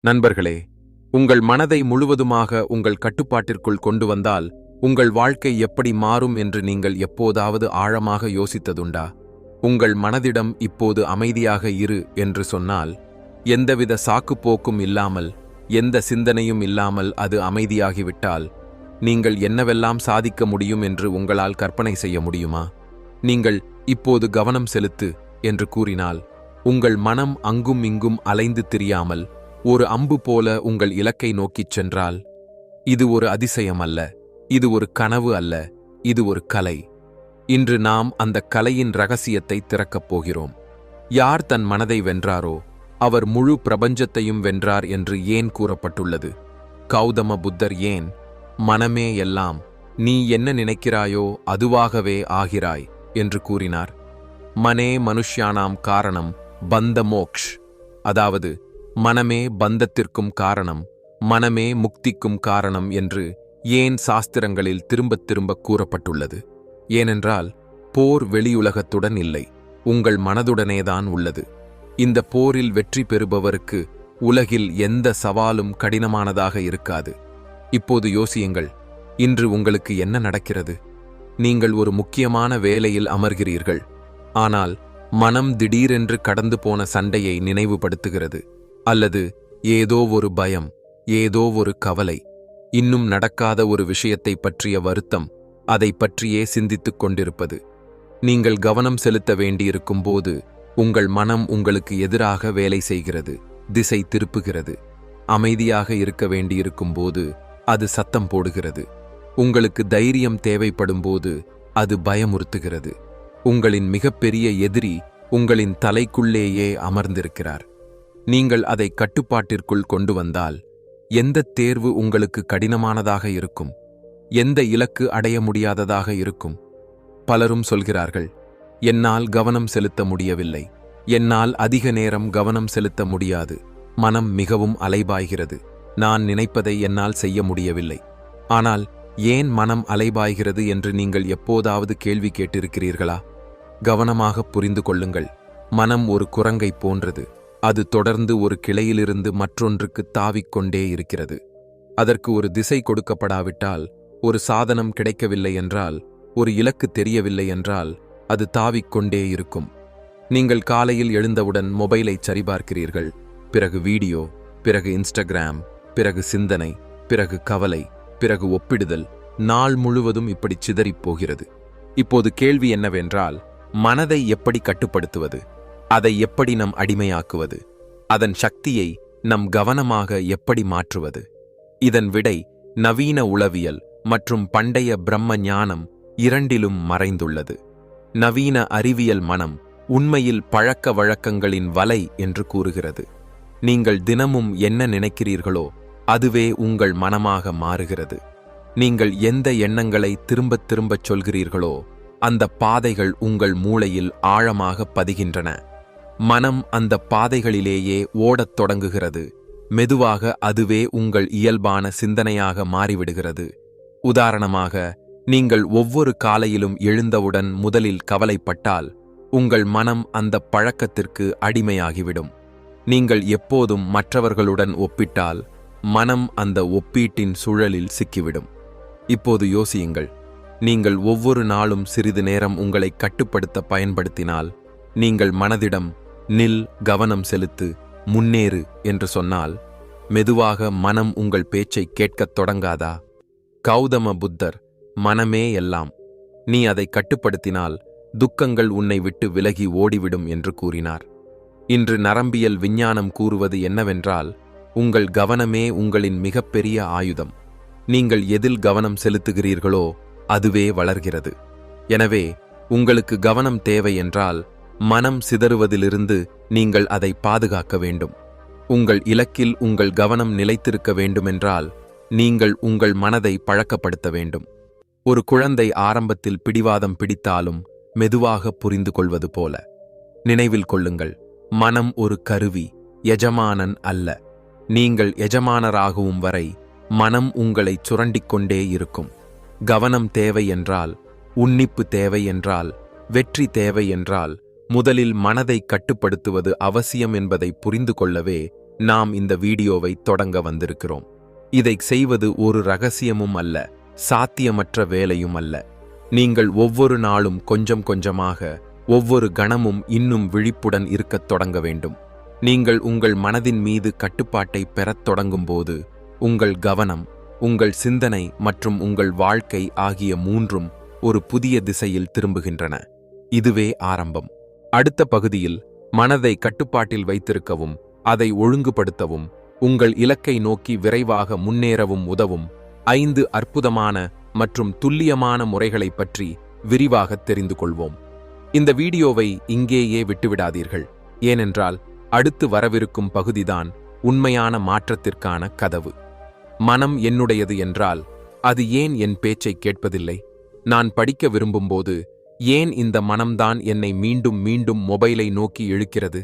நண்பர்களே, உங்கள் மனதை முழுவதுமாக உங்கள் கட்டுப்பாட்டிற்குள் கொண்டு வந்தால் உங்கள் வாழ்க்கை எப்படி மாறும் என்று நீங்கள் எப்போதாவது ஆழமாக யோசித்ததுண்டா? உங்கள் மனதிடம் இப்போது அமைதியாக இரு என்று சொன்னால், எந்தவித சாக்குப்போக்கும் இல்லாமல், எந்த சிந்தனையும் இல்லாமல் அது அமைதியாகிவிட்டால், நீங்கள் என்னவெல்லாம் சாதிக்க முடியும் என்று உங்களால் கற்பனை செய்ய முடியுமா? நீங்கள் இப்போது கவனம் செலுத்து என்று கூறினால், உங்கள் மனம் அங்கும் இங்கும் அலைந்து திரியாமல் ஒரு அம்பு போல உங்கள் இலக்கை நோக்கிச் சென்றால், இது ஒரு அதிசயம் அல்ல, இது ஒரு கனவு அல்ல, இது ஒரு கலை. இன்று நாம் அந்த கலையின் ரகசியத்தை திறக்கப் போகிறோம். யார் தன் மனதை வென்றாரோ அவர் முழு பிரபஞ்சத்தையும் வென்றார் என்று ஏன் கூறப்பட்டுள்ளது? கௌதம புத்தர் ஏன் மனமே எல்லாம், நீ என்ன நினைக்கிறாயோ அதுவாகவே ஆகிறாய் என்று கூறினார்? மனே மனுஷ்யானாம் காரணம் பந்த மோக்ஷ், அதாவது மனமே பந்தத்திற்கும் காரணம், மனமே முக்திக்கும் காரணம் என்று ஏன் சாஸ்திரங்களில் திரும்பத் திரும்ப கூறப்பட்டுள்ளது? ஏனென்றால் போர் வெளியுலகத்துடன் இல்லை, உங்கள் மனதுடனேதான் உள்ளது. இந்த போரில் வெற்றி பெறுபவருக்கு உலகில் எந்த சவாலும் கடினமானதாக இருக்காது. இப்போது யோசியுங்கள், இன்று உங்களுக்கு என்ன நடக்கிறது? நீங்கள் ஒரு முக்கியமான வேலையில் அமர்கிறீர்கள், ஆனால் மனம் திடீரென்று கடந்து போன சண்டையை நினைவுபடுத்துகிறது. அல்லது ஏதோ ஒரு பயம், ஏதோ ஒரு கவலை, இன்னும் நடக்காத ஒரு விஷயத்தை பற்றிய வருத்தம், அதை பற்றியே சிந்தித்துக் கொண்டிருப்பது. நீங்கள் கவனம் செலுத்த வேண்டியிருக்கும் போது உங்கள் மனம் உங்களுக்கு எதிராக வேலை செய்கிறது, திசை திருப்புகிறது. அமைதியாக இருக்க வேண்டியிருக்கும் போது அது சத்தம் போடுகிறது. உங்களுக்கு தைரியம் தேவைப்படும் போது அது பயமுறுத்துகிறது. உங்களின் மிகப்பெரிய எதிரி உங்களின் தலைக்குள்ளேயே அமர்ந்திருக்கிறார். நீங்கள் அதை கட்டுப்பாட்டிற்குள் கொண்டு வந்தால், எந்த தேர்வு உங்களுக்கு கடினமானதாக இருக்கும்? எந்த இலக்கு அடைய முடியாததாக இருக்கும்? பலரும் சொல்கிறார்கள், என்னால் கவனம் செலுத்த முடியவில்லை, என்னால் அதிக நேரம் கவனம் செலுத்த முடியாது, மனம் மிகவும் அலைபாய்கிறது, நான் நினைப்பதை என்னால் செய்ய முடியவில்லை. ஆனால் ஏன் மனம் அலைபாய்கிறது என்று நீங்கள் எப்போதாவது கேள்வி கேட்டிருக்கிறீர்களா? கவனமாக புரிந்து கொள்ளுங்கள். மனம் ஒரு குரங்கை போன்றது. அது தொடர்ந்து ஒரு கிளையிலிருந்து மற்றொன்றுக்கு தாவிக்கொண்டே இருக்கிறது. அதற்கு ஒரு திசை கொடுக்கப்படாவிட்டால், ஒரு சாதனம் கிடைக்கவில்லை என்றால், ஒரு இலக்கு தெரியவில்லை என்றால், அது தாவிக்கொண்டே இருக்கும். நீங்கள் காலையில் எழுந்தவுடன் மொபைலை சரிபார்க்கிறீர்கள், பிறகு வீடியோ, பிறகு இன்ஸ்டாகிராம், பிறகு சிந்தனை, பிறகு கவலை, பிறகு ஒப்பிடுதல். நாள் முழுவதும் இப்படி சிதறிப் போகிறது. இப்போது கேள்வி என்னவென்றால், மனதை எப்படி கட்டுப்படுத்துவது? அதை எப்படி நம் அடிமையாக்குவது? அதன் சக்தியை நம் கவனமாக எப்படி மாற்றுவது? இதன் விடை நவீன உளவியல் மற்றும் பண்டைய பிரம்ம ஞானம் இரண்டிலும் மறைந்துள்ளது. நவீன அறிவியல் மனம் உண்மையில் பழக்க வழக்கங்களின் வலை என்று கூறுகிறது. நீங்கள் தினமும் என்ன நினைக்கிறீர்களோ அதுவே உங்கள் மனமாக மாறுகிறது. நீங்கள் எந்த எண்ணங்களை திரும்பத் திரும்பச் சொல்கிறீர்களோ அந்த பாதைகள் உங்கள் மூளையில் ஆழமாக பதிகின்றன. மனம் அந்த பாதைகளிலேயே ஓடத் தொடங்குகிறது. மெதுவாக அதுவே உங்கள் இயல்பான சிந்தனையாக மாறிவிடுகிறது. உதாரணமாக, நீங்கள் ஒவ்வொரு காலையிலும் எழுந்தவுடன் முதலில் கவலைப்பட்டால் உங்கள் மனம் அந்த பழக்கத்திற்கு அடிமையாகிவிடும். நீங்கள் எப்போதும் மற்றவர்களுடன் ஒப்பிட்டால் மனம் அந்த ஒப்பீட்டின் சுழலில் சிக்கிவிடும். இப்போது யோசியுங்கள், நீங்கள் ஒவ்வொரு நாளும் சிறிது நேரம் உங்களை கட்டுப்படுத்த பயன்படுத்தினால், நீங்கள் மனதிடம் நில், கவனம் செலுத்து, முன்னேறு என்று சொன்னால், மெதுவாக மனம் உங்கள் பேச்சை கேட்கத் தொடங்காதா? கௌதம புத்தர், மனமே எல்லாம், நீ அதை கட்டுப்படுத்தினால் துக்கங்கள் உன்னை விட்டு விலகி ஓடிவிடும் என்று கூறினார். இன்று நரம்பியல் விஞ்ஞானம் கூறுவது என்னவென்றால், உங்கள் கவனமே உங்களின் மிகப்பெரிய ஆயுதம். நீங்கள் எதில் கவனம் செலுத்துகிறீர்களோ அதுவே வளர்கிறது. எனவே உங்களுக்கு கவனம் தேவை என்றால், மனம் சிதறுவதிலிருந்து நீங்கள் அதை பாதுகாக்க வேண்டும். உங்கள் இலக்கில் உங்கள் கவனம் நிலைத்திருக்க வேண்டுமென்றால் நீங்கள் உங்கள் மனதை பழக்கப்படுத்த வேண்டும். ஒரு குழந்தை ஆரம்பத்தில் பிடிவாதம் பிடித்தாலும் மெதுவாக புரிந்து கொள்வது போல. நினைவில் கொள்ளுங்கள், மனம் ஒரு கருவி, எஜமானன் அல்ல. நீங்கள் எஜமானராகும் வரை மனம் உங்களை சுரண்டிக்கொண்டே இருக்கும். கவனம் தேவை என்றால், உன்னிப்பு தேவை என்றால், வெற்றி தேவை என்றால், முதலில் மனதை கட்டுப்படுத்துவது அவசியம் என்பதை புரிந்து கொள்ளவே நாம் இந்த வீடியோவை தொடங்க வந்திருக்கிறோம். இதை செய்வது ஒரு ரகசியமும் அல்ல, சாத்தியமற்ற வேலையும் அல்ல. நீங்கள் ஒவ்வொரு நாளும் கொஞ்சம் கொஞ்சமாக, ஒவ்வொரு கணமும் இன்னும் விழிப்புடன் இருக்கத் தொடங்க வேண்டும். நீங்கள் உங்கள் மனதின் மீது கட்டுப்பாட்டை பெறத் தொடங்கும்போது, உங்கள் கவனம், உங்கள் சிந்தனை மற்றும் உங்கள் வாழ்க்கை ஆகிய மூன்றும் ஒரு புதிய திசையில் திரும்புகின்றன. இதுவே ஆரம்பம். அடுத்த பகுதியில் மனதை கட்டுப்பாட்டில் வைத்திருக்கவும், அதை ஒழுங்குபடுத்தவும், உங்கள் இலக்கை நோக்கி விரைவாக முன்னேறவும் உதவும் 5 அற்புதமான மற்றும் துல்லியமான முறைகளைப் பற்றி விரிவாகத் தெரிந்து கொள்வோம். இந்த வீடியோவை இங்கேயே விட்டுவிடாதீர்கள், ஏனென்றால் அடுத்து வரவிருக்கும் பகுதிதான் உண்மையான மாற்றத்திற்கான கதவு. மனம் என்னுடையது என்றால் அது ஏன் என் பேச்சைக் கேட்பதில்லை? நான் படிக்க விரும்பும்போது ஏன் இந்த மனம்தான் என்னை மீண்டும் மீண்டும் மொபைலை நோக்கி இழுக்கிறது?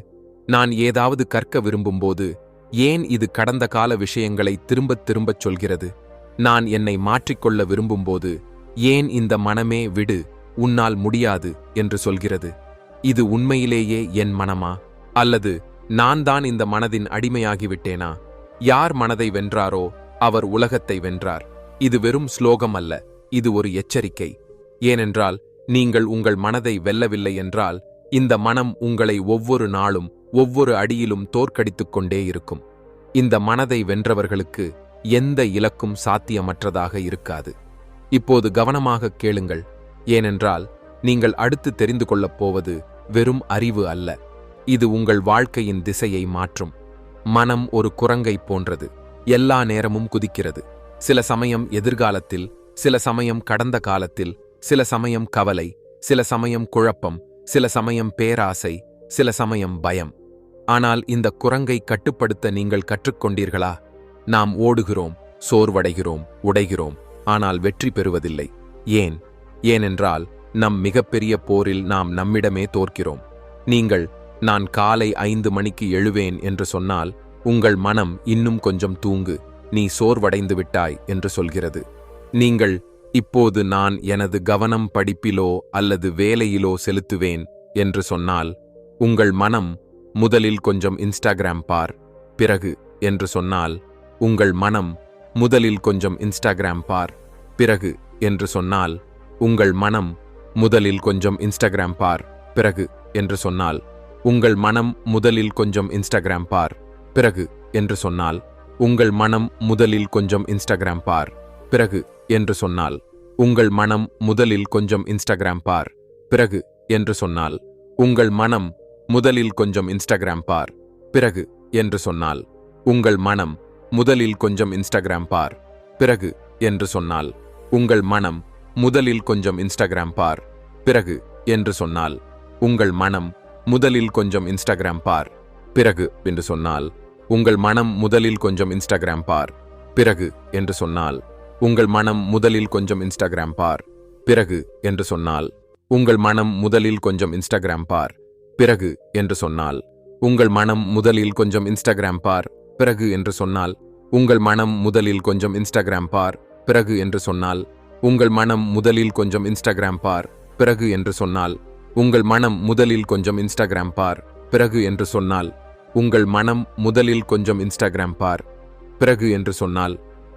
நான் ஏதாவது கற்க விரும்பும்போது ஏன் இது கடந்த கால விஷயங்களை திரும்பத் திரும்பச் சொல்கிறது? நான் என்னை மாற்றிக்கொள்ள விரும்பும்போது ஏன் இந்த மனமே விடு, உன்னால் முடியாது என்று சொல்கிறது? இது உண்மையிலேயே என் மனமா, அல்லது நான் தான் இந்த மனதின் அடிமையாகிவிட்டேனா? யார் மனதை வென்றாரோ அவர் உலகத்தை வென்றார். இது வெறும் ஸ்லோகம் அல்ல, இது ஒரு எச்சரிக்கை. ஏனென்றால் நீங்கள் உங்கள் மனதை வெல்லவில்லை என்றால் இந்த மனம் உங்களை ஒவ்வொரு நாளும் ஒவ்வொரு அடியிலும் தோற்கடித்துக் கொண்டே இருக்கும். இந்த மனதை வென்றவர்களுக்கு எந்த இலக்கும் சாத்தியமற்றதாக இருக்காது. இப்போது கவனமாக கேளுங்கள், ஏனென்றால் நீங்கள் அடுத்து தெரிந்து கொள்ளப் போவது வெறும் அறிவு அல்ல, இது உங்கள் வாழ்க்கையின் திசையை மாற்றும். மனம் ஒரு குரங்கை போன்றது, எல்லா நேரமும் குதிக்கிறது. சில சமயம் எதிர்காலத்தில், சில சமயம் கடந்த காலத்தில், சில சமயம் கவலை, சில சமயம் குழப்பம், சில சமயம் பேராசை, சில சமயம் பயம். ஆனால் இந்த குரங்கை கட்டுப்படுத்த நீங்கள் கற்றுக்கொண்டீர்களா? நாம் ஓடுகிறோம், சோர்வடைகிறோம், உடைகிறோம், ஆனால் வெற்றி பெறுவதில்லை. ஏன்? ஏனென்றால் நம் மிகப்பெரிய போரில் நாம் நம்மிடமே தோற்கிறோம். நீங்கள் நான் காலை 5 மணிக்கு எழுவேன் என்று சொன்னால் உங்கள் மனம் இன்னும் கொஞ்சம் தூங்கு, நீ சோர்வடைந்து விட்டாய் என்று சொல்கிறது. நீங்கள் இப்போது நான் எனது கவனம் படிப்பிலோ அல்லது வேலையிலோ செலுத்துவேன் என்று சொன்னால் உங்கள் மனம் முதலில் கொஞ்சம் இன்ஸ்டாகிராம் பார், பிறகு என்று சொன்னால் உங்கள் மனம் முதலில் கொஞ்சம் இன்ஸ்டாகிராம் பார், பிறகு என்று சொன்னால் உங்கள் மனம் முதலில் கொஞ்சம் இன்ஸ்டாகிராம் பார், பிறகு என்று சொன்னால் உங்கள் மனம் முதலில் கொஞ்சம் இன்ஸ்டாகிராம் பார், பிறகு என்று சொன்னால் உங்கள் மனம் முதலில் கொஞ்சம் இன்ஸ்டாகிராம் பார், பிறகு என்று சொன்னால் உங்கள் மனம் முதலில் கொஞ்சம் இன்ஸ்டாகிராம் பார், பிறகு என்று சொன்னால் உங்கள் மனம் முதலில் கொஞ்சம் இன்ஸ்டாகிராம் பார், பிறகு என்று சொன்னால் உங்கள் மனம் முதலில் கொஞ்சம் இன்ஸ்டாகிராம் பார், பிறகு என்று சொன்னால் உங்கள் மனம் முதலில் கொஞ்சம் இன்ஸ்டாகிராம் பார், பிறகு என்று சொன்னால் உங்கள் மனம் முதலில் கொஞ்சம் இன்ஸ்டாகிராம் பார், பிறகு என்று சொன்னால் உங்கள் மனம் முதலில் கொஞ்சம் இன்ஸ்டாகிராம் பார், பிறகு என்று சொன்னால் உங்கள் மனம் முதலில் கொஞ்சம் இன்ஸ்டாகிராம் பார், பிறகு என்று சொன்னால் உங்கள் மனம் முதலில் கொஞ்சம் இன்ஸ்டாகிராம் பார், பிறகு என்று சொன்னால் உங்கள் மனம் முதலில் கொஞ்சம் இன்ஸ்டாகிராம் பார், பிறகு என்று சொன்னால் உங்கள் மனம் முதலில் கொஞ்சம் இன்ஸ்டாகிராம் பார், பிறகு என்று சொன்னால் உங்கள் மனம் முதலில் கொஞ்சம் இன்ஸ்டாகிராம் பார், பிறகு என்று சொன்னால் உங்கள் மனம் முதலில் கொஞ்சம் இன்ஸ்டாகிராம் பார், பிறகு என்று சொன்னால் உங்கள் மனம் முதலில் கொஞ்சம் இன்ஸ்டாகிராம் பார், பிறகு என்று சொன்னால்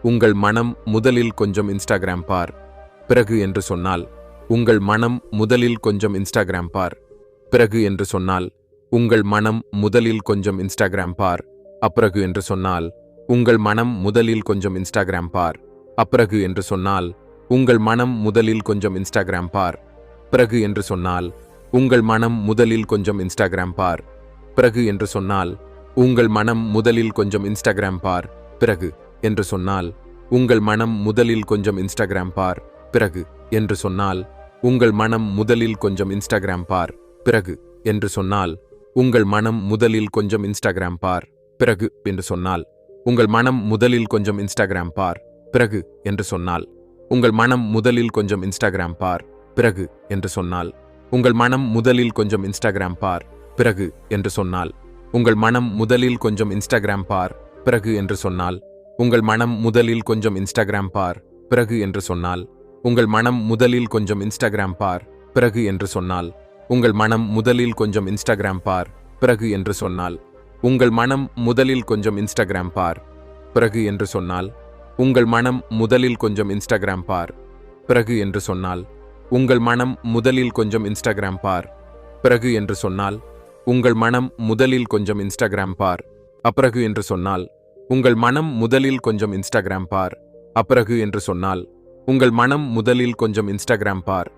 உங்கள் மனம் முதலில் கொஞ்சம் இன்ஸ்டாகிராம் பார், பிறகு என்று சொன்னால் உங்கள் மனம் முதலில் கொஞ்சம் இன்ஸ்டாகிராம் பார், பிறகு என்று சொன்னால் உங்கள் மனம் முதலில் கொஞ்சம் இன்ஸ்டாகிராம் பார், அப்பிறகு என்று சொன்னால் உங்கள் மனம் முதலில் கொஞ்சம் இன்ஸ்டாகிராம் பார், அப்பிறகு என்று சொன்னால் உங்கள் மனம் முதலில் கொஞ்சம் இன்ஸ்டாகிராம் பார், பிறகு என்று சொன்னால் உங்கள் மனம் முதலில் கொஞ்சம் இன்ஸ்டாகிராம் பார், பிறகு என்று சொன்னால் உங்கள் மனம் முதலில் கொஞ்சம் இன்ஸ்டாகிராம் பார், பிறகு என்று சொன்னால் உங்கள் மனம் முதலில் கொஞ்சம் இன்ஸ்டாகிராம் பார், பிறகு என்று சொன்னால் உங்கள் மனம் முதலில் கொஞ்சம் இன்ஸ்டாகிராம் பார், பிறகு என்று சொன்னால் உங்கள் மனம் முதலில் கொஞ்சம் இன்ஸ்டாகிராம் பார், பிறகு என்று சொன்னால் உங்கள் மனம் முதலில் கொஞ்சம் இன்ஸ்டாகிராம் பார், பிறகு என்று சொன்னால் உங்கள் மனம் முதலில் கொஞ்சம் இன்ஸ்டாகிராம் பார், பிறகு என்று சொன்னால் உங்கள் மனம் முதலில் கொஞ்சம் இன்ஸ்டாகிராம் பார், பிறகு என்று சொன்னால் உங்கள் மனம் முதலில் கொஞ்சம் இன்ஸ்டாகிராம் பார், பிறகு என்று சொன்னால் உங்கள் மனம் முதலில் கொஞ்சம் இன்ஸ்டாகிராம் பார், பிறகு என்று சொன்னால் உங்கள் மனம் முதலில் கொஞ்சம் இன்ஸ்டாகிராம் பார், பிறகு என்று சொன்னால் உங்கள் மனம் முதலில் கொஞ்சம் இன்ஸ்டாகிராம் பார், பிறகு என்று சொன்னால் உங்கள் மனம் முதலில் கொஞ்சம் இன்ஸ்டாகிராம் பார், பிறகு என்று சொன்னால் உங்கள் மனம் முதலில் கொஞ்சம் இன்ஸ்டாகிராம் பார், பிறகு என்று சொன்னால் உங்கள் மனம் முதலில் கொஞ்சம் இன்ஸ்டாகிராம் பார், பிறகு என்று சொன்னால் உங்கள் மனம் முதலில் கொஞ்சம் இன்ஸ்டாகிராம் பார், அப்பிறகு என்று சொன்னால் உங்கள் மனம் முதலில் கொஞ்சம் இன்ஸ்டாகிராம் பார், அப்பிறகு என்று சொன்னால் உங்கள் மனம் முதலில் கொஞ்சம் இன்ஸ்டாகிராம் பார்,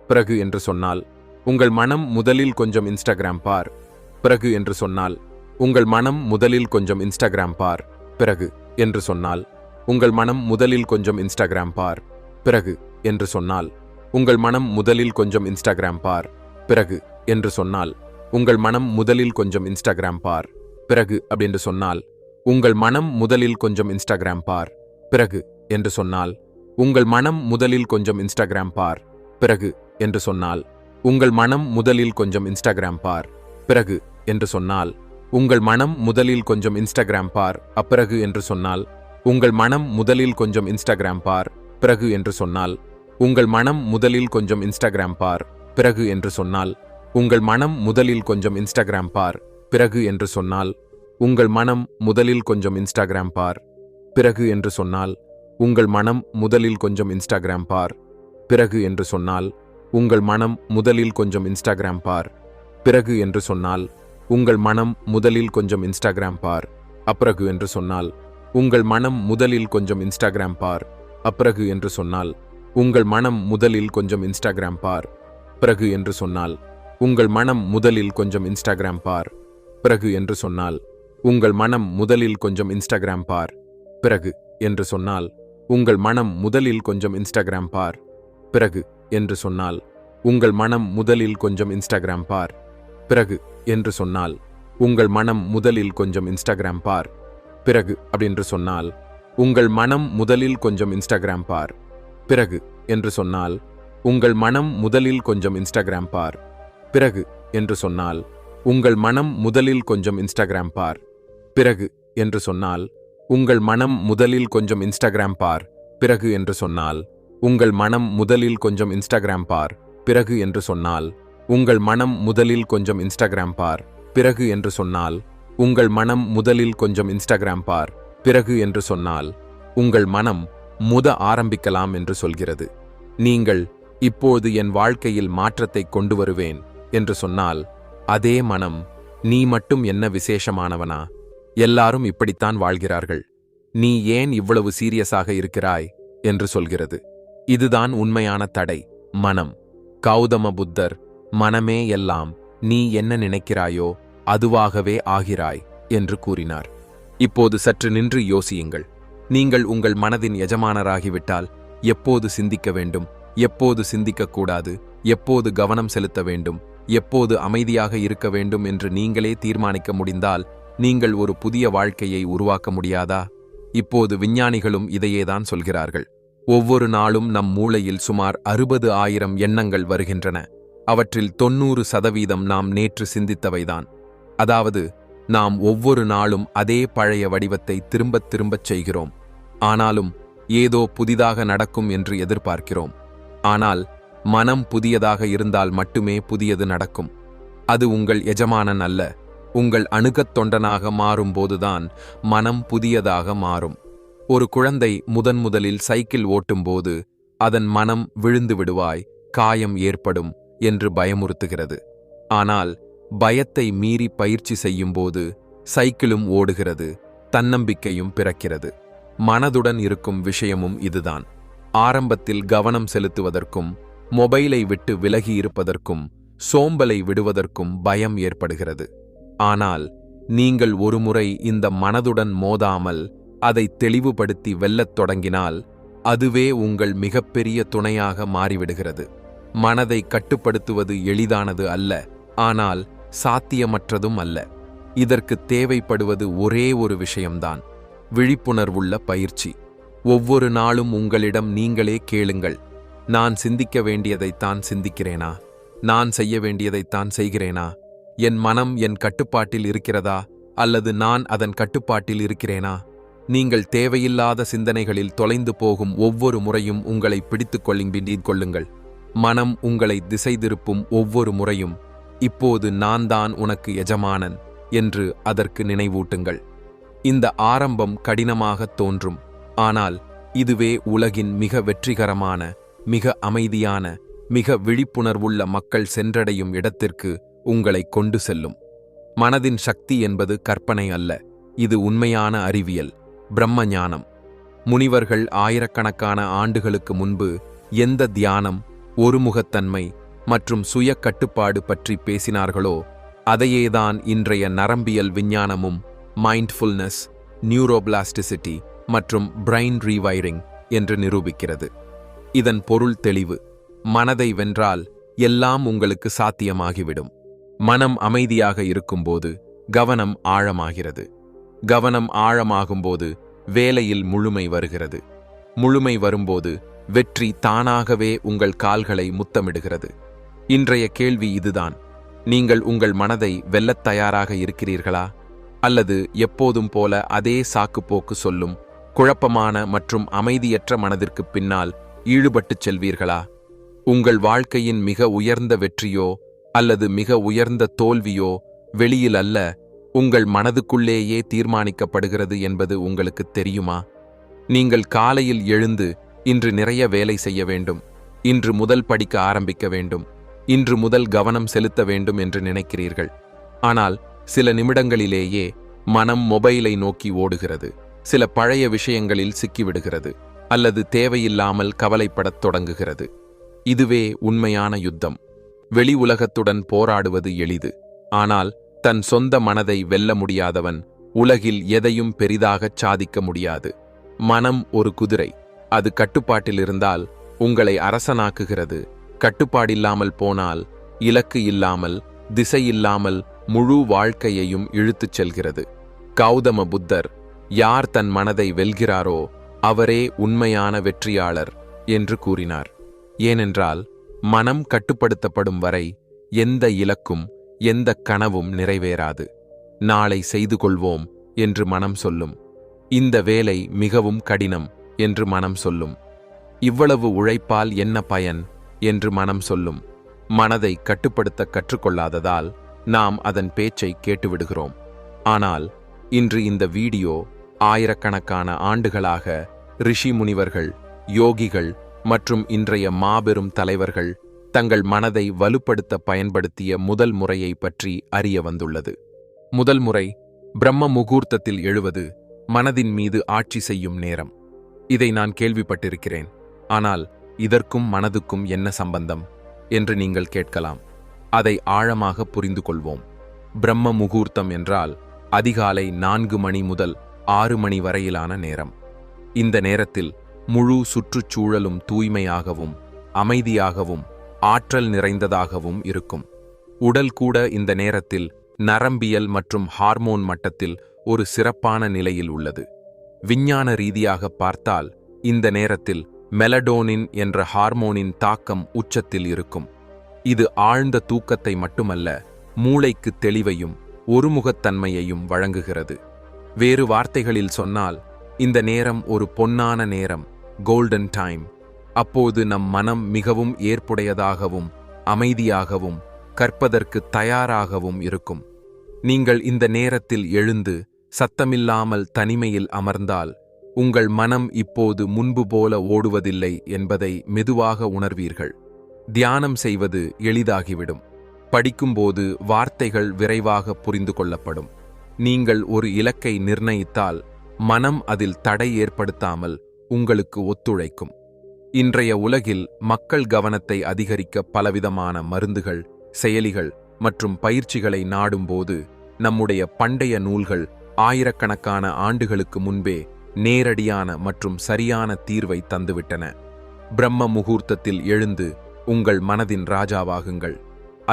பிறகு என்று சொன்னால் உங்கள் மனம் முதலில் கொஞ்சம் இன்ஸ்டாகிராம் பார், பிறகு என்று சொன்னால் உங்கள் மனம் முதலில் கொஞ்சம் இன்ஸ்டாகிராம் பார், பிறகு என்று சொன்னால் உங்கள் மனம் முதலில் கொஞ்சம் இன்ஸ்டாகிராம் பார், பிறகு என்று சொன்னால் உங்கள் மனம் முதலில் கொஞ்சம் இன்ஸ்டாகிராம் பார், பிறகு என்று சொன்னால் உங்கள் மனம் முதலில் கொஞ்சம் இன்ஸ்டாகிராம் பார், பிறகு அப்படின்னு சொன்னால் உங்கள் மனம் முதலில் கொஞ்சம் இன்ஸ்டாகிராம் பார், பிறகு என்று சொன்னால் உங்கள் மனம் முதலில் கொஞ்சம் இன்ஸ்டாகிராம் பார், பிறகு என்று சொன்னால் உங்கள் மனம் முதலில் கொஞ்சம் இன்ஸ்டாகிராம் பார், பிறகு என்று சொன்னால் உங்கள் மனம் முதலில் கொஞ்சம் இன்ஸ்டாகிராம் பார், அப்பிறகு என்று சொன்னால் உங்கள் மனம் முதலில் கொஞ்சம் இன்ஸ்டாகிராம் பார், பிறகு என்று சொன்னால் உங்கள் மனம் முதலில் கொஞ்சம் இன்ஸ்டாகிராம் பார், பிறகு என்று சொன்னால் உங்கள் மனம் முதலில் கொஞ்சம் இன்ஸ்டாகிராம் பார், பிறகு என்று சொன்னால் உங்கள் மனம் முதலில் கொஞ்சம் இன்ஸ்டாகிராம் பார், பிறகு என்று சொன்னால் உங்கள் மனம் முதலில் கொஞ்சம் இன்ஸ்டாகிராம் பார், பிறகு என்று சொன்னால் உங்கள் மனம் முதலில் கொஞ்சம் இன்ஸ்டாகிராம் பார், பிறகு என்று சொன்னால் உங்கள் மனம் முதலில் கொஞ்சம் இன்ஸ்டாகிராம் பார், அப்பிறகு என்று சொன்னால் உங்கள் மனம் முதலில் கொஞ்சம் இன்ஸ்டாகிராம் பார், அப்பிறகு என்று சொன்னால் உங்கள் மனம் முதலில் கொஞ்சம் இன்ஸ்டாகிராம் பார், பிறகு என்று சொன்னால் உங்கள் மனம் முதலில் கொஞ்சம் இன்ஸ்டாகிராம் பார், பிறகு என்று சொன்னால் உங்கள் மனம் முதலில் கொஞ்சம் இன்ஸ்டாகிராம் பார், பிறகு என்று சொன்னால் உங்கள் மனம் முதலில் கொஞ்சம் இன்ஸ்டாகிராம் பார், பிறகு என்று சொன்னால் உங்கள் மனம் முதலில் கொஞ்சம் இன்ஸ்டாகிராம் பார், பிறகு என்று சொன்னால் உங்கள் மனம் முதலில் கொஞ்சம் இன்ஸ்டாகிராம் பார், பிறகு அப்படின்னு சொன்னால் உங்கள் மனம் முதலில் கொஞ்சம் இன்ஸ்டாகிராம் பார், பிறகு என்று சொன்னால் உங்கள் மனம் முதலில் கொஞ்சம் இன்ஸ்டாகிராம் பார், பிறகு என்று சொன்னால் உங்கள் மனம் முதலில் கொஞ்சம் இன்ஸ்டாகிராம் பார், பிறகு என்று சொன்னால் உங்கள் மனம் முதலில் கொஞ்சம் இன்ஸ்டாகிராம் பார், பிறகு என்று சொன்னால் உங்கள் மனம் முதலில் கொஞ்சம் இன்ஸ்டாகிராம் பார், பிறகு என்று சொன்னால் உங்கள் மனம் முதலில் கொஞ்சம் இன்ஸ்டாகிராம் பார், பிறகு என்று சொன்னால் உங்கள் மனம் முதலில் கொஞ்சம் இன்ஸ்டாகிராம் பார், பிறகு என்று சொன்னால் உங்கள் மனம் ஆரம்பிக்கலாம் என்று சொல்கிறது. நீங்கள் இப்போது என் வாழ்க்கையில் மாற்றத்தை கொண்டு வருவேன் என்று சொன்னால் அதே மனம் நீ மட்டும் என்ன விசேஷமானவனா, எல்லாரும் இப்படித்தான் வாழ்கிறார்கள், நீ ஏன் இவ்வளவு சீரியஸாக இருக்கிறாய் என்று சொல்கிறது. இதுதான் உண்மையான தடை, மனம். கௌதம புத்தர் மனமே எல்லாம், நீ என்ன நினைக்கிறாயோ அதுவாகவே ஆகிறாய் என்று கூறினார். இப்போது சற்று நின்று யோசியுங்கள். நீங்கள் உங்கள் மனதின் எஜமானராகிவிட்டால் எப்போது சிந்திக்க வேண்டும், எப்போது சிந்திக்கக்கூடாது, எப்போது கவனம் செலுத்த வேண்டும், எப்போது அமைதியாக இருக்க வேண்டும் என்று நீங்களே தீர்மானிக்க முடிந்தால் நீங்கள் ஒரு புதிய வாழ்க்கையை உருவாக்க முடியாதா? இப்போது விஞ்ஞானிகளும் இதையேதான் சொல்கிறார்கள். ஒவ்வொரு நாளும் நம் மூளையில் சுமார் 60,000 எண்ணங்கள் வருகின்றன. அவற்றில் 90% நாம் நேற்று சிந்தித்தவைதான். அதாவது நாம் ஒவ்வொரு நாளும் அதே பழைய வடிவத்தை திரும்பத் திரும்பச் செய்கிறோம். ஆனாலும் ஏதோ புதிதாக நடக்கும் என்று எதிர்பார்க்கிறோம். ஆனால் மனம் புதியதாக இருந்தால் மட்டுமே புதியது நடக்கும். அது உங்கள் எஜமானன் அல்ல. உங்கள் அணுகத் தொண்டனாக மாறும்போதுதான் மனம் புதியதாக மாறும். ஒரு குழந்தை முதலில் சைக்கிள் ஓட்டும்போது அதன் மனம் விழுந்து விடுவாய், காயம் ஏற்படும் என்று பயமுறுத்துகிறது. ஆனால் பயத்தை மீறி பயிற்சி செய்யும்போது சைக்கிளும் ஓடுகிறது, தன்னம்பிக்கையும் பிறக்கிறது. மனதுடன் இருக்கும் விஷயமும் இதுதான். ஆரம்பத்தில் கவனம் செலுத்துவதற்கும், மொபைலை விட்டு விலகி இருப்பதற்கும், சோம்பலை விடுவதற்கும் பயம் ஏற்படுகிறது. ஆனால் நீங்கள் ஒருமுறை இந்த மனதுடன் மோதாமல் அதை தெளிவுபடுத்தி வெல்லத் தொடங்கினால் அதுவே உங்கள் மிகப்பெரிய துணையாக மாறிவிடுகிறது. மனதை கட்டுப்படுத்துவது எளிதானது அல்ல, ஆனால் சாத்தியமற்றதும் அல்ல. இதற்கு தேவைப்படுவது ஒரே ஒரு விஷயம்தான், விழிப்புணர்வுள்ள பயிற்சி. ஒவ்வொரு நாளும் உங்களிடம் நீங்களே கேளுங்கள், நான் சிந்திக்க வேண்டியதைத்தான் சிந்திக்கிறேனா? நான் செய்ய வேண்டியதைத்தான் செய்கிறேனா? என் மனம் என் கட்டுப்பாட்டில் இருக்கிறதா அல்லது நான் அதன் கட்டுப்பாட்டில் இருக்கிறேனா? நீங்கள் தேவையில்லாத சிந்தனைகளில் தொலைந்து போகும் ஒவ்வொரு முறையும் உங்களை பிடித்துக் கொள்ளுங்கள். மனம் உங்களை திசை திருப்பும் ஒவ்வொரு முறையும் இப்போது நான் தான் உனக்கு எஜமானன், என்று அதற்கு நினைவூட்டுங்கள். இந்த ஆரம்பம் கடினமாகத் தோன்றும், ஆனால் இதுவே உலகின் மிக வெற்றிகரமான, மிக அமைதியான, மிக விழிப்புணர்வுள்ள மக்கள் சென்றடையும் இடத்திற்கு உங்களை கொண்டு செல்லும். மனதின் சக்தி என்பது கற்பனை அல்ல, இது உண்மையான அறிவியல், பிரம்ம ஞானம். முனிவர்கள் ஆயிரக்கணக்கான ஆண்டுகளுக்கு முன்பு எந்த தியானம், ஒருமுகத்தன்மை மற்றும் சுய கட்டுப்பாடு பற்றி பேசினார்களோ அதையேதான் இன்றைய நரம்பியல் விஞ்ஞானமும் மைண்ட்ஃபுல்னஸ், நியூரோபிளாஸ்டிசிட்டி மற்றும் பிரைன் ரீவைரிங் என்று நிரூபிக்கிறது. இதன் பொருள் தெளிவு: மனதை வென்றால் எல்லாம் உங்களுக்கு சாத்தியமாகிவிடும். மனம் அமைதியாக இருக்கும்போது கவனம் ஆழமாகிறது. கவனம் ஆழமாகும்போது வேலையில் முழுமை வருகிறது. முழுமை வரும்போது வெற்றி தானாகவே உங்கள் கால்களை முத்தமிடுகிறது. இன்றைய கேள்வி இதுதான்: நீங்கள் உங்கள் மனதை வெல்லத் தயாராக இருக்கிறீர்களா? அல்லது எப்போதும் போல அதே சாக்குப்போக்கு சொல்லும் குழப்பமான மற்றும் அமைதியற்ற மனதிற்கு பின்னால் ஈடுபட்டுச் செல்வீர்களா? உங்கள் வாழ்க்கையின் மிக உயர்ந்த வெற்றியோ அல்லது மிக உயர்ந்த தோல்வியோ வெளியில் அல்ல, உங்கள் மனதுக்குள்ளேயே தீர்மானிக்கப்படுகிறது என்பது உங்களுக்கு தெரியுமா? நீங்கள் காலையில் எழுந்து இன்று நிறைய வேலை செய்ய வேண்டும், இன்று முதல் படிக்க ஆரம்பிக்க வேண்டும், இன்று முதல் கவனம் செலுத்த வேண்டும் என்று நினைக்கிறீர்கள். ஆனால் சில நிமிடங்களிலேயே மனம் மொபைலை நோக்கி ஓடுகிறது, சில பழைய விஷயங்களில் சிக்கிவிடுகிறது, அல்லது தேவையில்லாமல் கவலைப்படத் தொடங்குகிறது. இதுவே உண்மையான யுத்தம். வெளி உலகத்துடன் போராடுவது எளிது, ஆனால் தன் சொந்த மனதை வெல்ல முடியாதவன் உலகில் எதையும் பெரிதாகச் சாதிக்க முடியாது. மனம் ஒரு குதிரை, அது கட்டுப்பாட்டில் இருந்தால் உங்களை அரசனாக்குகிறது. கட்டுப்பாடில்லாமல் போனால் இலக்கு இல்லாமல், திசை இல்லாமல் முழு வாழ்க்கையையும் இழுத்துச் செல்கிறது. கௌதம புத்தர், யார் தன் மனதை வெல்கிறாரோ அவரே உண்மையான வெற்றியாளர் என்று கூறினார். ஏனென்றால் மனம் கட்டுப்படுத்தப்படும் வரை எந்த இலக்கும் எந்த கனவும் நிறைவேறாது. நாளை செய்து கொள்வோம் என்று மனம் சொல்லும். இந்த வேலை மிகவும் கடினம் என்று மனம் சொல்லும். இவ்வளவு உழைப்பால் என்ன பயன் என்று மனம் சொல்லும். மனதை கட்டுப்படுத்த கற்றுக்கொள்ளாததால் நாம் அதன் பேச்சை கேட்டுவிடுகிறோம். ஆனால் இன்று இந்த வீடியோ ஆயிரக்கணக்கான ஆண்டுகளாக ரிஷி முனிவர்கள், யோகிகள் மற்றும் இன்றைய மாபெரும் தலைவர்கள் தங்கள் மனதை வலுப்படுத்த பயன்படுத்திய முதல் முறையை பற்றி அறிய வந்துள்ளது. முதல் முறை பிரம்ம முகூர்த்தத்தில் எழுவது மனதின் மீது ஆட்சி செய்யும் நேரம். இதை நான் கேள்விப்பட்டிருக்கிறேன், ஆனால் இதற்கும் மனதுக்கும் என்ன சம்பந்தம் என்று நீங்கள் கேட்கலாம். அதை ஆழமாக புரிந்து கொள்வோம். பிரம்ம முகூர்த்தம் என்றால் அதிகாலை 4 மணி முதல் 6 மணி வரையிலான நேரம். இந்த நேரத்தில் முழு சுற்றுச்சூழலும் தூய்மையாகவும் அமைதியாகவும் ஆற்றல் நிறைந்ததாகவும் இருக்கும். உடல் கூட இந்த நேரத்தில் நரம்பியல் மற்றும் ஹார்மோன் மட்டத்தில் ஒரு சிறப்பான நிலையில் உள்ளது. விஞ்ஞான ரீதியாக பார்த்தால் இந்த நேரத்தில் மெலடோனின் என்ற ஹார்மோனின் தாக்கம் உச்சத்தில் இருக்கும். இது ஆழ்ந்த தூக்கத்தை மட்டுமல்ல, மூளைக்கு தெளிவையும் ஒருமுகத்தன்மையையும் வழங்குகிறது. வேறு வார்த்தைகளில் சொன்னால், இந்த நேரம் ஒரு பொன்னான நேரம், கோல்டன் டைம். அப்போது நம் மனம் மிகவும் ஏற்புடையதாகவும் அமைதியாகவும் கற்பதற்கு தயாராகவும் இருக்கும். நீங்கள் இந்த நேரத்தில் எழுந்து சத்தமில்லாமல் தனிமையில் அமர்ந்தால் உங்கள் மனம் இப்போது முன்பு போல ஓடுவதில்லை என்பதை மெதுவாக உணர்வீர்கள். தியானம் செய்வது எளிதாகிவிடும். படிக்கும்போது வார்த்தைகள் விரைவாக புரிந்து கொள்ளப்படும். நீங்கள் ஒரு இலக்கை நிர்ணயித்தால் மனம் அதில் தடை ஏற்படுத்தாமல் உங்களுக்கு ஒத்துழைக்கும். இன்றைய உலகில் மக்கள் கவனத்தை அதிகரிக்க பலவிதமான மருந்துகள், செயலிகள் மற்றும் பயிற்சிகளை நாடும்போது நம்முடைய பண்டைய நூல்கள் ஆயிரக்கணக்கான ஆண்டுகளுக்கு முன்பே நேரடியான மற்றும் சரியான தீர்வை தந்துவிட்டன. பிரம்ம முகூர்த்தத்தில் எழுந்து உங்கள் மனதின் ராஜாவாகுங்கள்.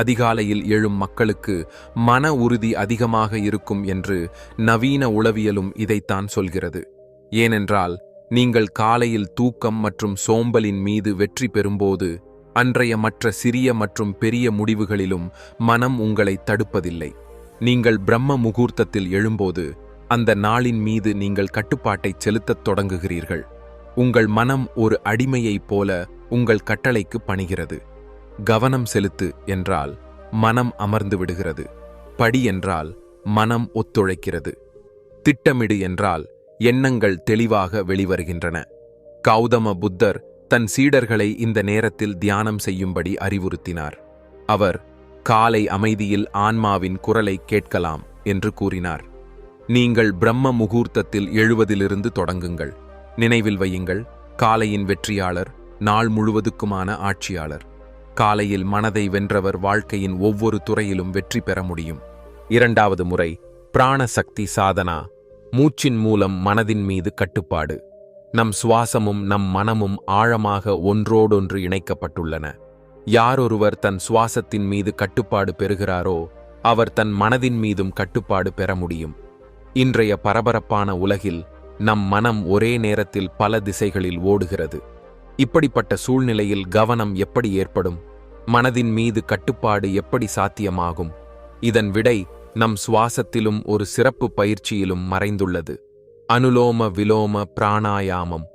அதிகாலையில் எழும் மக்களுக்கு மன உறுதி அதிகமாக இருக்கும் என்று நவீன உளவியலும் இதைத்தான் சொல்கிறது. ஏனென்றால் நீங்கள் காலையில் தூக்கம் மற்றும் சோம்பலின் மீது வெற்றி பெறும்போது அன்றைய மற்ற சிறிய மற்றும் பெரிய முடிவுகளிலும் மனம் உங்களை தடுப்பதில்லை. நீங்கள் பிரம்ம முகூர்த்தத்தில் எழும்போது அந்த நாளின் மீது நீங்கள் கட்டுப்பாட்டை செலுத்தத் தொடங்குகிறீர்கள். உங்கள் மனம் ஒரு அடிமையைப் போல உங்கள் கட்டளைக்கு பணிகிறது. கவனம் செலுத்து என்றால் மனம் அமர்ந்து விடுகிறது. படி என்றால் மனம் ஒத்துழைக்கிறது. திட்டமிடு என்றால் எண்ணங்கள் தெளிவாக வெளிவருகின்றன. கௌதம புத்தர் தன் சீடர்களை இந்த நேரத்தில் தியானம் செய்யும்படி அறிவுறுத்தினார். அவர் காலை அமைதியில் ஆன்மாவின் குரலை கேட்கலாம் என்று கூறினார். நீங்கள் பிரம்ம முகூர்த்தத்தில் எழுவதிலிருந்து தொடங்குங்கள். நினைவில் வையுங்கள், காலையின் வெற்றியாளர் நாள் முழுவதுக்குமான ஆட்சியாளர். காலையில் மனதை வென்றவர் வாழ்க்கையின் ஒவ்வொரு துறையிலும் வெற்றி பெற முடியும். 2வது முறை பிராணசக்தி சாதனா. மூச்சின் மூலம் மனதின் மீது கட்டுப்பாடு. நம் சுவாசமும் நம் மனமும் ஆழமாக ஒன்றோடொன்று இணைக்கப்பட்டுள்ளன. யாரொருவர் தன் சுவாசத்தின் மீது கட்டுப்பாடு பெறுகிறாரோ அவர் தன் மனதின் மீதும் கட்டுப்பாடு பெற முடியும். இன்றைய பரபரப்பான உலகில் நம் மனம் ஒரே நேரத்தில் பல திசைகளில் ஓடுகிறது. இப்படிப்பட்ட சூழ்நிலையில் கவனம் எப்படி ஏற்படும்? மனதின் மீது கட்டுப்பாடு எப்படி சாத்தியமாகும்? இதன் விடை நம் சுவாசத்திலும் ஒரு சிறப்பு பயிற்சியிலும் மறைந்துள்ளது. அனுலோம விலோம பிராணாயாமம்.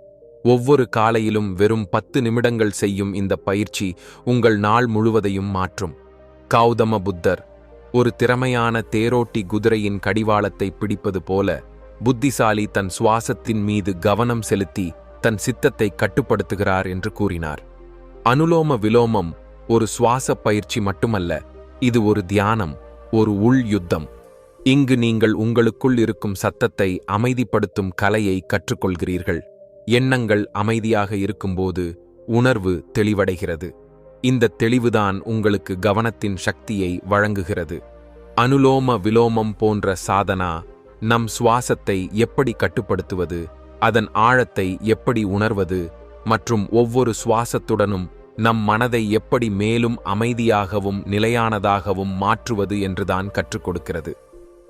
ஒவ்வொரு காலையிலும் வெறும் 10 நிமிடங்கள் செய்யும் இந்த பயிற்சி உங்கள் நாள் முழுவதையும் மாற்றும். கௌதம புத்தர் ஒரு திறமையான தேரோட்டி குதிரையின் கடிவாளத்தை பிடிப்பது போல புத்திசாலி தன் சுவாசத்தின் மீது கவனம் செலுத்தி தன் சித்தத்தை கட்டுப்படுத்துகிறார் என்று கூறினார். அனுலோம விலோமம் ஒரு சுவாச பயிற்சி மட்டுமல்ல, இது ஒரு தியானம், ஒரு உள் யுத்தம். இங்கு நீங்கள் உங்களுக்குள் இருக்கும் சத்தத்தை அமைதிப்படுத்தும் கலையை கற்றுக்கொள்கிறீர்கள். எண்ணங்கள் அமைதியாக இருக்கும்போது உணர்வு தெளிவடைகிறது. இந்த தெளிவுதான் உங்களுக்கு கவனத்தின் சக்தியை வழங்குகிறது. அனுலோம விலோமம் போன்ற சாதனா நம் சுவாசத்தை எப்படி கட்டுப்படுத்துவது, அதன் ஆழத்தை எப்படி உணர்வது மற்றும் ஒவ்வொரு சுவாசத்துடனும் நம் மனதை எப்படி மேலும் அமைதியாகவும் நிலையானதாகவும் மாற்றுவது என்றுதான் கற்றுக் கொடுக்கிறது.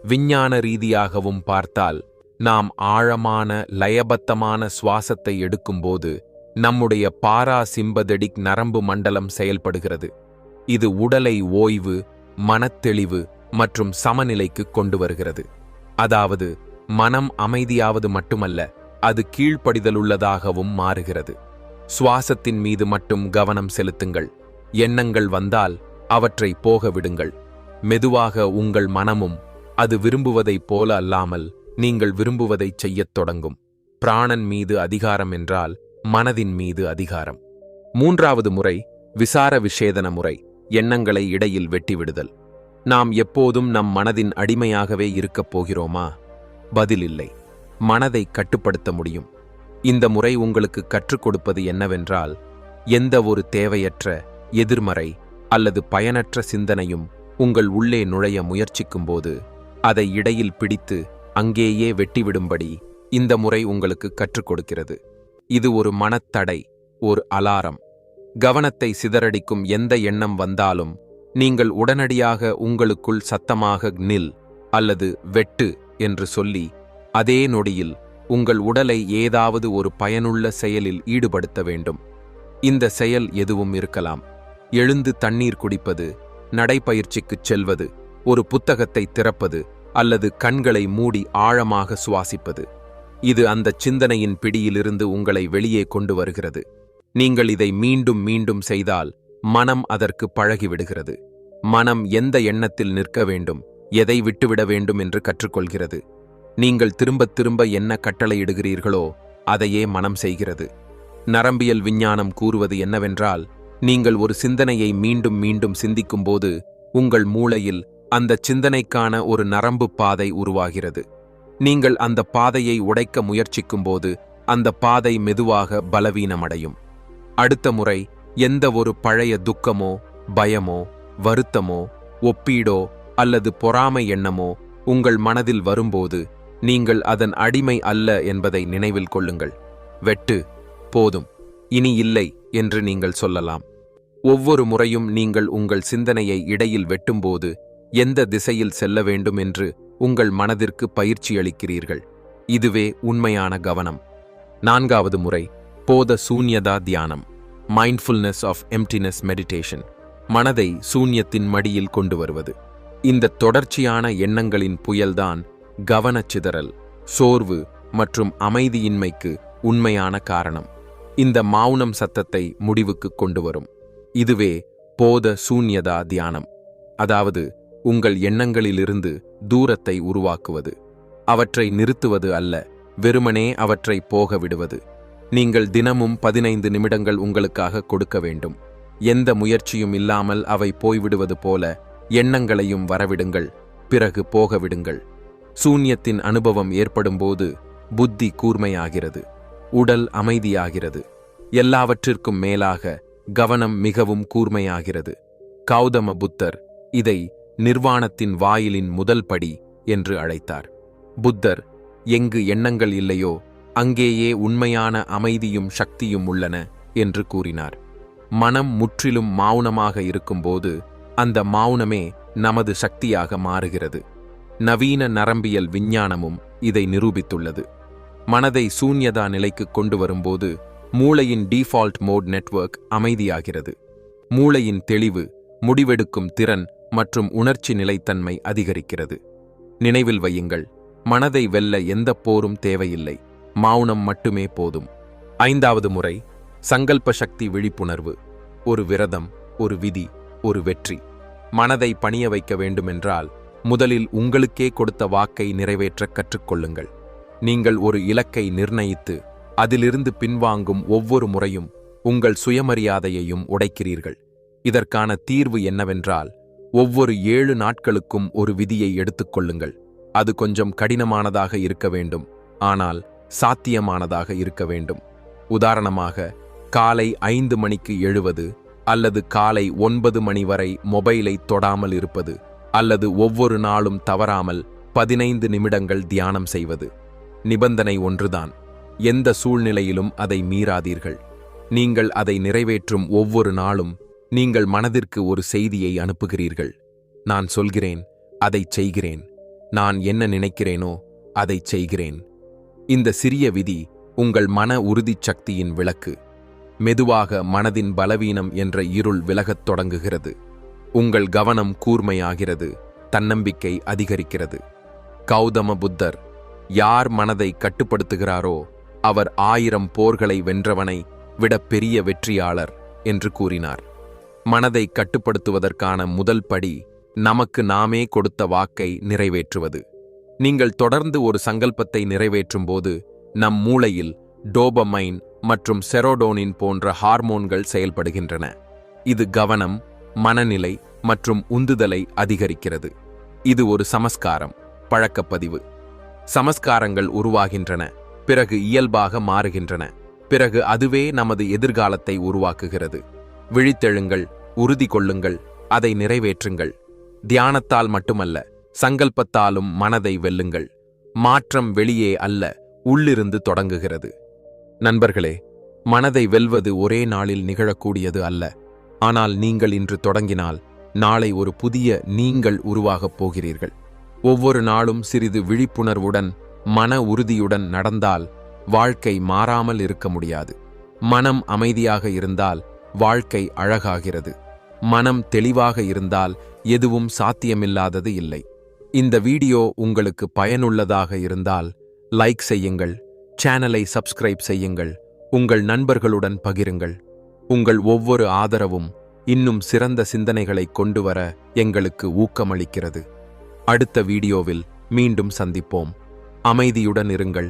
விஞ்ஞான ரீதியாகவும் பார்த்தால் நாம் ஆழமான லயபத்தமான சுவாசத்தை எடுக்கும்போது நம்முடைய பாராசிம்பதெடிக் நரம்பு மண்டலம் செயல்படுகிறது. இது உடலை ஓய்வு, மனத்தெளிவு மற்றும் சமநிலைக்கு கொண்டு வருகிறது. அதாவது மனம் அமைதியாவது மட்டுமல்ல, அது கீழ்ப்படிதலுள்ளதாகவும் மாறுகிறது. சுவாசத்தின் மீது மட்டும் கவனம் செலுத்துங்கள். எண்ணங்கள் வந்தால் அவற்றை போக விடுங்கள். மெதுவாக உங்கள் மனமும் அது விரும்புவதைப் போல அல்லாமல் நீங்கள் விரும்புவதைச் செய்யத் தொடங்கும். பிராணன் மீது அதிகாரம் என்றால் மனதின் மீது அதிகாரம். 3வது முறை விசார விஷேதன முறை. எண்ணங்களை இடையில் வெட்டிவிடுதல். நாம் எப்போதும் நம் மனதின் அடிமையாகவே இருக்கப் போகிறோமா? பதில் இல்லை. மனதை கட்டுப்படுத்த முடியும். இந்த முறை உங்களுக்கு கற்றுக் கொடுப்பது என்னவென்றால், எந்த ஒரு தேவையற்ற, எதிர்மறை அல்லது பயனற்ற சிந்தனையும் உங்கள் உள்ளே நுழைய முயற்சிக்கும்போது அதை இடையில் பிடித்து அங்கேயே வெட்டிவிடும்படி இந்த முறை உங்களுக்கு கற்றுக் கொடுக்கிறது. இது ஒரு மனத்தடை, ஒரு அலாரம். கவனத்தை சிதறடிக்கும் எந்த எண்ணம் வந்தாலும் நீங்கள் உடனடியாக உங்களுக்குள் சத்தமாக நில் அல்லது வெட்டு என்று சொல்லி அதே நொடியில் உங்கள் உடலை ஏதாவது ஒரு பயனுள்ள செயலில் ஈடுபடுத்த வேண்டும். இந்த செயல் எதுவும் இருக்கலாம். எழுந்து தண்ணீர் குடிப்பது, நடைப்பயிற்சிக்குச் செல்வது, ஒரு புத்தகத்தை திறப்பது அல்லது கண்களை மூடி ஆழமாக சுவாசிப்பது. இது அந்த சிந்தனையின் பிடியிலிருந்து உங்களை வெளியே கொண்டு வருகிறது. நீங்கள் இதை மீண்டும் மீண்டும் செய்தால் மனம் அதற்கு பழகிவிடுகிறது. மனம் எந்த எண்ணத்தில் நிற்க வேண்டும், எதை விட்டுவிட வேண்டும் என்று கற்றுக்கொள்கிறது. நீங்கள் திரும்பத் திரும்ப என்ன கட்டளையிடுகிறீர்களோ அதையே மனம் செய்கிறது. நரம்பியல் விஞ்ஞானம் கூறுவது என்னவென்றால், நீங்கள் ஒரு சிந்தனையை மீண்டும் மீண்டும் சிந்திக்கும்போது உங்கள் மூளையில் அந்த சிந்தனைக்கான ஒரு நரம்பு பாதை உருவாகிறது. நீங்கள் அந்த பாதையை உடைக்க முயற்சிக்கும்போது அந்த பாதை மெதுவாக பலவீனமடையும். அடுத்த முறை எந்த ஒரு பழைய துக்கமோ, பயமோ, வருத்தமோ, ஒப்பீடோ அல்லது பொறாமை எண்ணமோ உங்கள் மனதில் வரும்போது நீங்கள் அதன் அடிமை அல்ல என்பதை நினைவில் கொள்ளுங்கள். வெட்டு, போதும், இனி இல்லை என்று நீங்கள் சொல்லலாம். ஒவ்வொரு முறையும் நீங்கள் உங்கள் சிந்தனையை இடையில் வெட்டும்போது எந்த திசையில் செல்ல வேண்டும் என்று உங்கள் மனதிற்கு பயிற்சி அளிக்கிறீர்கள். இதுவே உண்மையான கவனம். 4வது முறை போத சூன்யதா தியானம், மைண்ட்ஃபுல்னஸ் ஆஃப் எம்ப்டினஸ் மெடிடேஷன். மனதை சூன்யத்தின் மடியில் கொண்டு வருவது. இந்த தொடர்ச்சியான எண்ணங்களின் புயல்தான் கவனச்சிதறல், சோர்வு மற்றும் அமைதியின்மைக்கு உண்மையான காரணம். இந்த மௌனம் சத்தத்தை முடிவுக்கு கொண்டு வரும். இதுவே போத சூன்யதா தியானம். அதாவது உங்கள் எண்ணங்களிலிருந்து தூரத்தை உருவாக்குவது. அவற்றை நிறுத்துவது அல்ல, வெறுமனே அவற்றை போக விடுவது. நீங்கள் தினமும் 15 நிமிடங்கள் உங்களுக்காக கொடுக்க வேண்டும். எந்த முயற்சியும் இல்லாமல் அவை போய்விடுவது போல எண்ணங்களையும் வரவிடுங்கள், பிறகு போக விடுங்கள். சூன்யத்தின் அனுபவம் ஏற்படும்போது புத்தி கூர்மையாகிறது, உடல் அமைதியாகிறது, எல்லாவற்றிற்கும் மேலாக கவனம் மிகவும் கூர்மையாகிறது. கௌதம புத்தர் இதை நிர்வாணத்தின் வாயிலின் முதல் படி என்று அழைத்தார். புத்தர், எங்கு எண்ணங்கள் இல்லையோ அங்கேயே உண்மையான அமைதியும் சக்தியும் உள்ளன என்று கூறினார். மனம் முற்றிலும் மௌனமாக இருக்கும்போது அந்த மௌனமே நமது சக்தியாக மாறுகிறது. நவீன நரம்பியல் விஞ்ஞானமும் இதை நிரூபித்துள்ளது. மனதை சூன்யதா நிலைக்கு கொண்டு வரும்போது மூளையின் டிஃபால்ட் மோட் நெட்வொர்க் அமைதியாகிறது. மூளையின் தெளிவு, முடிவெடுக்கும் திறன் மற்றும் உணர்ச்சி நிலைத்தன்மை அதிகரிக்கிறது. நினைவில் வையுங்கள், மனதை வெல்ல எந்த போரும் தேவையில்லை, மௌனம் மட்டுமே போதும். 5வது முறை, சங்கல்ப சக்தி விழிப்புணர்வு. ஒரு விரதம், ஒரு விதி, ஒரு வெற்றி. மனதை பணிய வைக்க வேண்டுமென்றால் முதலில் உங்களுக்கே கொடுத்த வாக்கை நிறைவேற்ற கற்றுக்கொள்ளுங்கள். நீங்கள் ஒரு இலக்கை நிர்ணயித்து அதிலிருந்து பின்வாங்கும் ஒவ்வொரு முறையும் உங்கள் சுயமரியாதையையும் உடைக்கிறீர்கள். இதற்கான தீர்வு என்னவென்றால், ஒவ்வொரு 7 நாட்களுக்கும் ஒரு விதியை எடுத்துக்கொள்ளுங்கள். அது கொஞ்சம் கடினமானதாக இருக்க வேண்டும், ஆனால் சாத்தியமானதாக இருக்க வேண்டும். உதாரணமாக, காலை 5 மணிக்கு எழுவது, அல்லது காலை 9 மணி வரை மொபைலை தொடாமல் இருப்பது, அல்லது ஒவ்வொரு நாளும் தவறாமல் 15 நிமிடங்கள் தியானம் செய்வது. நிபந்தனை ஒன்றுதான், எந்த சூழ்நிலையிலும் அதை மீறாதீர்கள். நீங்கள் அதை நிறைவேற்றும் ஒவ்வொரு நாளும் நீங்கள் மனதிற்கு ஒரு செய்தியை அனுப்புகிறீர்கள். நான் சொல்கிறேன், அதைச் செய்கிறேன். நான் என்ன நினைக்கிறேனோ அதைச் செய்கிறேன். இந்த சிறிய விதி உங்கள் மன உறுதிச் சக்தியின் விளக்கு. மெதுவாக மனதின் பலவீனம் என்ற இருள் விலகத் தொடங்குகிறது. உங்கள் கவனம் கூர்மையாகிறது, தன்னம்பிக்கை அதிகரிக்கிறது. கௌதம புத்தர், யார் மனதை கட்டுப்படுத்துகிறாரோ அவர் 1000 போர்களை வென்றவனை விட பெரிய வெற்றியாளர் என்று கூறினார். மனதை கட்டுப்படுத்துவதற்கான முதல் படி நமக்கு நாமே கொடுத்த வாக்கை நிறைவேற்றுவது. நீங்கள் தொடர்ந்து ஒரு சங்கல்பத்தை நிறைவேற்றும்போது நம் மூளையில் டோபமைன் மற்றும் செரோடோனின் போன்ற ஹார்மோன்கள் செயல்படுகின்றன. இது கவனம், மனநிலை மற்றும் உந்துதலை அதிகரிக்கிறது. இது ஒரு சமஸ்காரம், பழக்கப்பதிவு. சமஸ்காரங்கள் உருவாகின்றன, பிறகு இயல்பாக மாறுகின்றன, பிறகு அதுவே நமது எதிர்காலத்தை உருவாக்குகிறது. விழித்தெழுங்கள், உறுதி கொள்ளுங்கள், அதை நிறைவேற்றுங்கள். தியானத்தால் மட்டுமல்ல, சங்கல்பத்தாலும் மனதை வெல்லுங்கள். மாற்றம் வெளியே அல்ல, உள்ளிருந்து தொடங்குகிறது. நண்பர்களே, மனதை வெல்வது ஒரே நாளில் நிகழக்கூடியது அல்ல. ஆனால் நீங்கள் இன்று தொடங்கினால் நாளை ஒரு புதிய நீங்கள் உருவாகப் போகிறீர்கள். ஒவ்வொரு நாளும் சிறிது விழிப்புணர்வுடன், மன உறுதியுடன் நடந்தால் வாழ்க்கை மாறாமல் இருக்க முடியாது. மனம் அமைதியாக இருந்தால் வாழ்க்கை அழகாகிறது. மனம் தெளிவாக இருந்தால் எதுவும் சாத்தியமில்லாதது இல்லை. இந்த வீடியோ உங்களுக்கு பயனுள்ளதாக இருந்தால் லைக் செய்யுங்கள், சேனலை சப்ஸ்கிரைப் செய்யுங்கள், உங்கள் நண்பர்களுடன் பகிருங்கள். உங்கள் ஒவ்வொரு ஆதரவும் இன்னும் சிறந்த சிந்தனைகளை கொண்டு வர எங்களுக்கு ஊக்கமளிக்கிறது. அடுத்த வீடியோவில் மீண்டும் சந்திப்போம். அமைதியுடன் இருங்கள்.